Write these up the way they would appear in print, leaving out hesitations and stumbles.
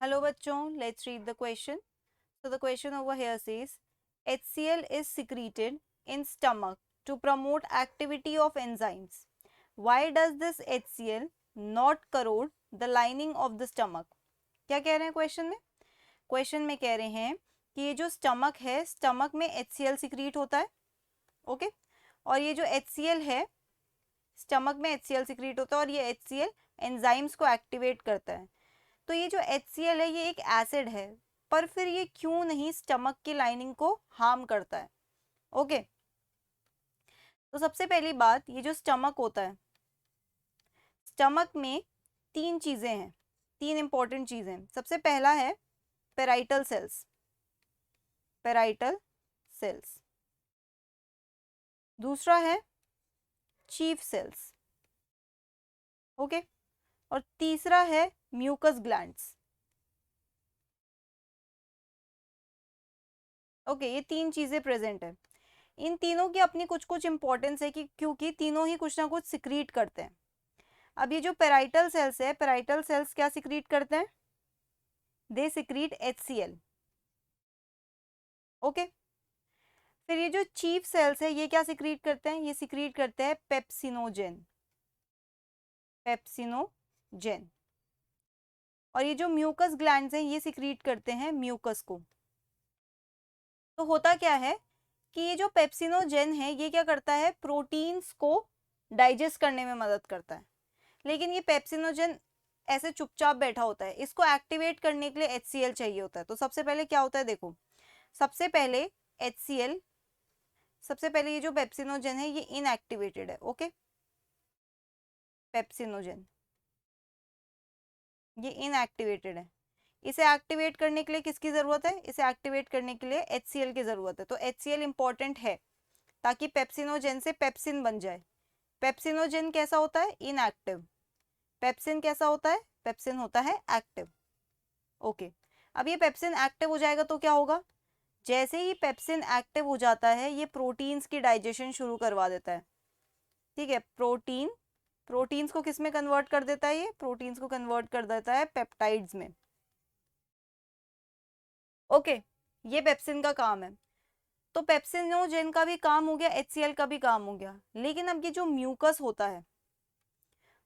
Hello bachon, let's read the question. So the question over here says HCl is secreted in stomach to promote activity of enzymes. Why does this HCl not corrode the lining of the stomach? क्या कह रहे हैं question में? Question में कह रहे हैं कि ये जो स्टमक है, स्टमक में HCl सिक्रीट होता है, ओके, और ये जो HCl है, स्टमक में HCl सिक्रीट होता है और ये HCl एंजाइम्स को एक्टिवेट करता है. तो ये जो HCl है ये एक एसिड है, पर फिर ये क्यों नहीं स्टमक की लाइनिंग को हार्म करता है? ओके, तो सबसे पहली बात, ये जो स्टमक होता है, स्टमक में तीन चीजें हैं, तीन इंपॉर्टेंट चीजें. सबसे पहला है पेराइटल सेल्स, पेराइटल सेल्स. दूसरा है चीफ सेल्स, ओके, और तीसरा है म्यूकस ग्लैंड्स. ओके, ये तीन चीजें प्रेजेंट है. इन तीनों की अपनी कुछ कुछ इंपॉर्टेंस है कि क्योंकि तीनों ही कुछ ना कुछ सिक्रीट करते हैं. अब ये जो पेराइटल सेल्स है, पेराइटल सेल्स क्या सिक्रीट करते हैं? They secrete HCl, okay. फिर ये जो चीफ सेल्स है ये क्या सिक्रीट करते हैं? ये सिक्रीट करते हैं पेप्सिनोजेन, पेप्सिनोजेन. और ये जो म्यूकस ग्लैंड्स हैं ये सिक्रीट करते हैं म्यूकस को. तो होता क्या है कि ये जो पेप्सिनोजेन है ये क्या करता है? प्रोटीन्स को डाइजेस्ट करने में मदद करता है. लेकिन ये पेप्सिनोजेन ऐसे चुपचाप बैठा होता है, इसको एक्टिवेट करने के लिए HCl चाहिए होता है. तो सबसे पहले क्या होता है, देखो, सबसे पहले HCl, सबसे पहले ये जो पेप्सिनोजेन है ये इनएक्टिवेटेड है, ओके. पेप्सिनोजेन ये इनएक्टिवेटेड है. इसे एक्टिवेट करने के लिए किसकी जरूरत है? इसे एक्टिवेट करने के लिए HCl की जरूरत है. तो HCl इंपॉर्टेंट है ताकि पेप्सिनोजेन से पेप्सिन बन जाए. पेप्सिनोजेन कैसा होता है? इनएक्टिव. पेप्सिन कैसा होता है? पेप्सिन होता है एक्टिव, ओके. अब ये पेप्सिन एक्टिव हो जाएगा तो क्या होगा? जैसे ही पेप्सिन एक्टिव हो जाता है ये प्रोटीन्स की डाइजेशन शुरू करवा देता है, ठीक है. प्रोटीन्स को किस में कन्वर्ट कर देता है? ये प्रोटीन्स को कन्वर्ट कर देता है पेप्टाइड्स में, ओके. ये पेप्सिन का काम है. तो पेप्सिनोजेन का भी काम हो गया, HCl का भी काम हो गया. लेकिन अब ये जो म्यूकस होता है,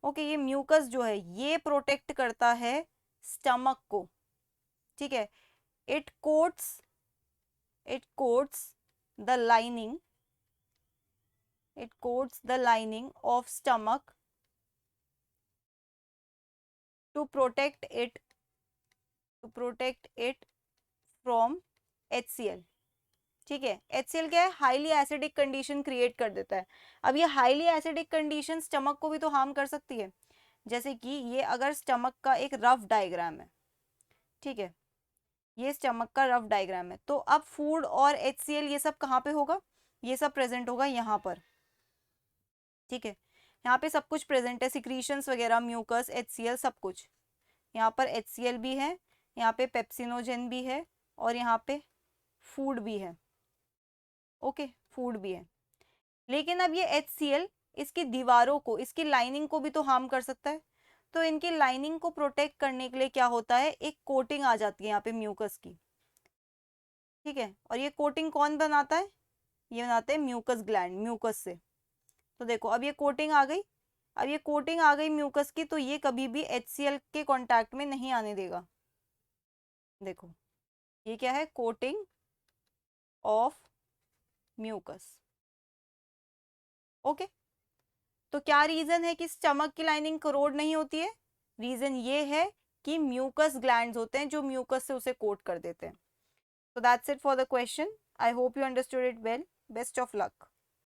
ओके, ये म्यूकस जो है ये प्रोटेक्ट करता है स्टमक को, ठीक है. It quotes the lining, it coats the lining of stomach to protect it from HCl, ठीक है. HCl क्या है? हाईली एसिडिक कंडीशन क्रिएट कर देता है. अब ये हाईली एसिडिक कंडीशन स्टमक को भी तो हार्म कर सकती है. जैसे कि ये अगर स्टमक का एक रफ डायग्राम है, ठीक है, ये स्टमक का रफ डायग्राम है, तो अब फूड और HCl ये सब कहाँ पे होगा? ये सब प्रेजेंट होगा यहाँ पर, ठीक है. यहाँ पे सब कुछ प्रेजेंट है, सिक्रीशंस वगैरह, म्यूकस, HCl, सब कुछ. यहाँ पर HCl भी है, यहाँ पे पेप्सिनोजेन भी है, और यहाँ पे फूड भी है, ओके, फूड भी है. लेकिन अब ये HCl इसकी दीवारों को, इसकी लाइनिंग को भी तो हार्म कर सकता है. तो इनकी लाइनिंग को प्रोटेक्ट करने के लिए क्या होता है? एक कोटिंग आ जाती है यहाँ पे म्यूकस की, ठीक है. और ये कोटिंग कौन बनाता है? ये बनाते हैं म्यूकस ग्लैंड, म्यूकस से. तो देखो अब ये कोटिंग आ गई. अब ये कोटिंग आ गई म्यूकस की, तो ये कभी भी HCl के कांटेक्ट में नहीं आने देगा. देखो ये क्या है? Coating of mucus, okay. तो क्या रीजन है कि स्टमक की लाइनिंग करोड नहीं होती है? रीजन ये है कि म्यूकस ग्लैंड्स होते हैं जो म्यूकस से उसे कोट कर देते हैं. So that's it for the question. I hope you understood it well. Best of luck.